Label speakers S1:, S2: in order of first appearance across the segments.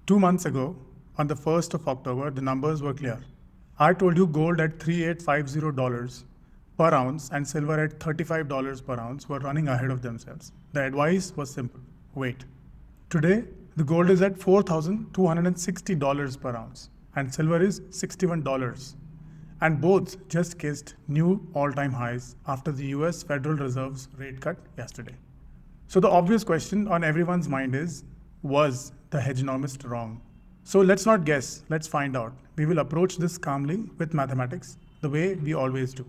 S1: 2 months ago, on the 1st of October, the numbers were clear. I told you gold at $3,850 per ounce and silver at $35 per ounce were running ahead of themselves. The advice was simple: wait. Today, the gold is at $4,260 per ounce and silver is $61. And both just kissed new all-time highs after the US Federal Reserve's rate cut yesterday. So the obvious question on everyone's mind is, was the hedgenomist wrong? So let's not guess, let's find out. We will approach this calmly with mathematics, the way we always do.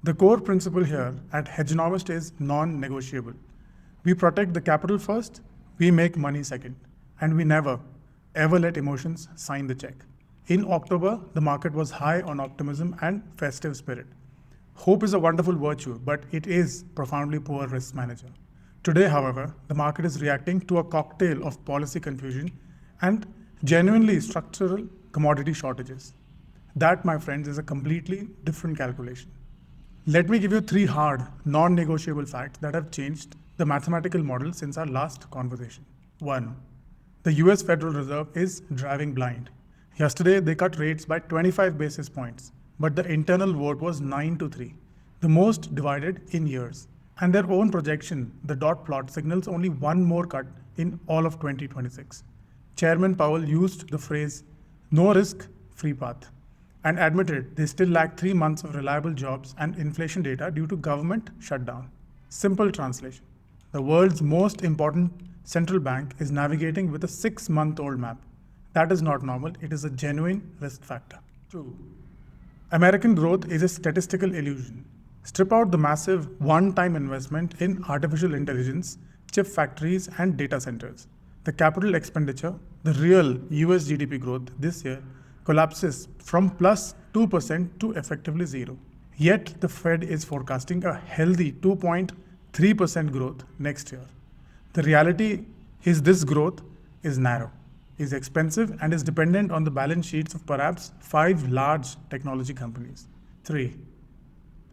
S1: The core principle here at hedgenomist is non-negotiable. We protect the capital first, we make money second, and we never, ever let emotions sign the check. In October, the market was high on optimism and festive spirit. Hope is a wonderful virtue, but it is profoundly poor risk manager. Today, however, the market is reacting to a cocktail of policy confusion and genuinely structural commodity shortages. That, my friends, is a completely different calculation. Let me give you 3 hard, non-negotiable facts that have changed the mathematical model since our last conversation. 1. The US Federal Reserve is driving blind. Yesterday, they cut rates by 25 basis points, but the internal vote was 9-3, the most divided in years. And their own projection, the dot plot, signals only one more cut in all of 2026. Chairman Powell used the phrase, no risk, free path, and admitted they still lack 3 months of reliable jobs and inflation data due to government shutdown. Simple translation: the world's most important central bank is navigating with a 6-month-old map. That is not normal, it is a genuine risk factor. 2. American growth is a statistical illusion. Strip out the massive one-time investment in artificial intelligence, chip factories, and data centers. The capital expenditure, the real US GDP growth this year, collapses from plus 2% to effectively zero. Yet the Fed is forecasting a healthy 2.3% growth next year. The reality is this growth is narrow, is expensive, and is dependent on the balance sheets of perhaps 5 large technology companies. 3.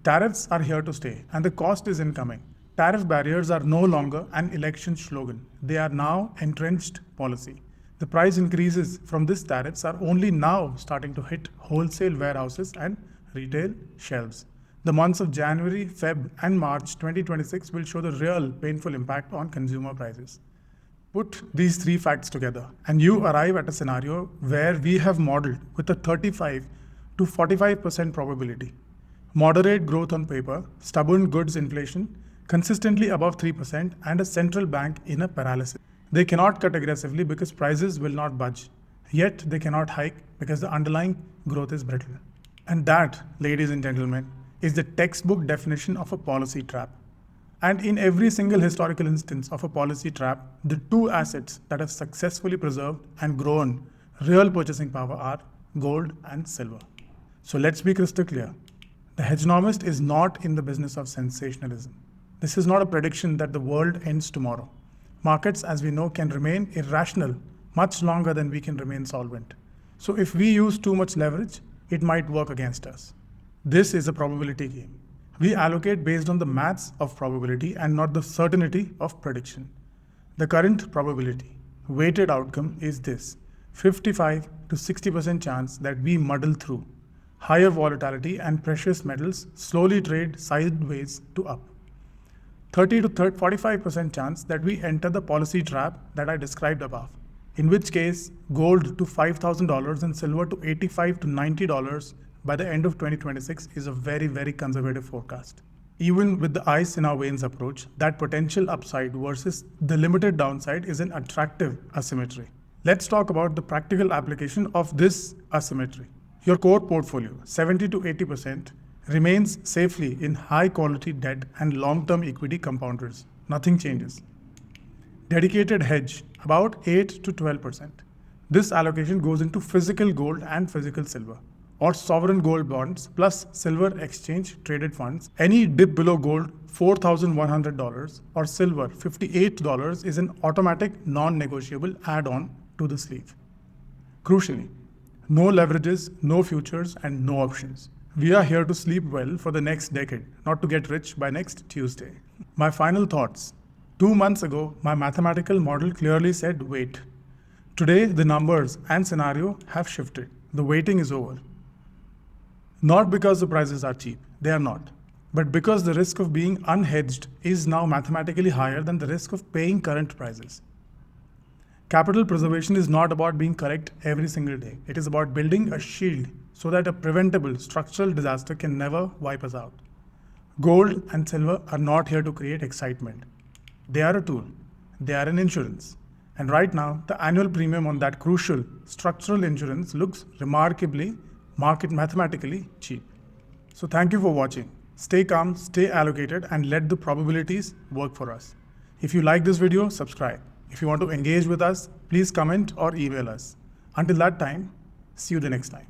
S1: Tariffs are here to stay, and the cost is incoming. Tariff barriers are no longer an election slogan. They are now entrenched policy. The price increases from these tariffs are only now starting to hit wholesale warehouses and retail shelves. The months of January, Feb, and March 2026 will show the real painful impact on consumer prices. Put these 3 facts together, and you arrive at a scenario where we have modeled with a 35 to 45% probability. Moderate growth on paper, stubborn goods inflation, consistently above 3%, and a central bank in a paralysis. They cannot cut aggressively because prices will not budge. Yet they cannot hike because the underlying growth is brittle. And that, ladies and gentlemen, is the textbook definition of a policy trap. And in every single historical instance of a policy trap, the 2 assets that have successfully preserved and grown real purchasing power are gold and silver. So let's be crystal clear. The hedgenomist is not in the business of sensationalism. This is not a prediction that the world ends tomorrow. Markets, as we know, can remain irrational much longer than we can remain solvent. So if we use too much leverage, it might work against us. This is a probability game. We allocate based on the maths of probability and not the certainty of prediction. The current probability, weighted outcome is this: 55 to 60% chance that we muddle through. Higher volatility and precious metals slowly trade sideways to up. 30 to 45% chance that we enter the policy trap that I described above, in which case gold to $5,000 and silver to $85 to $90 by the end of 2026 is a very, very conservative forecast. Even with the ice in our veins approach, that potential upside versus the limited downside is an attractive asymmetry. Let's talk about the practical application of this asymmetry. Your core portfolio, 70 to 80%, remains safely in high-quality debt and long-term equity compounders. Nothing changes. Dedicated hedge, about 8 to 12%. This allocation goes into physical gold and physical silver, or sovereign gold bonds plus silver exchange traded funds. Any dip below gold, $4,100, or silver, $58, is an automatic non-negotiable add-on to the sleeve. Crucially, no leverages, no futures, and no options. We are here to sleep well for the next decade, not to get rich by next Tuesday. My final thoughts. 2 months ago, my mathematical model clearly said wait. Today, the numbers and scenario have shifted. The waiting is over. Not because the prices are cheap, they are not, but because the risk of being unhedged is now mathematically higher than the risk of paying current prices. Capital preservation is not about being correct every single day. It is about building a shield so that a preventable structural disaster can never wipe us out. Gold and silver are not here to create excitement. They are a tool. They are an insurance. And right now, the annual premium on that crucial structural insurance looks remarkably market mathematically cheap. So thank you for watching. Stay calm, stay allocated, and let the probabilities work for us. If you like this video, subscribe. If you want to engage with us, please comment or email us. Until that time, see you the next time.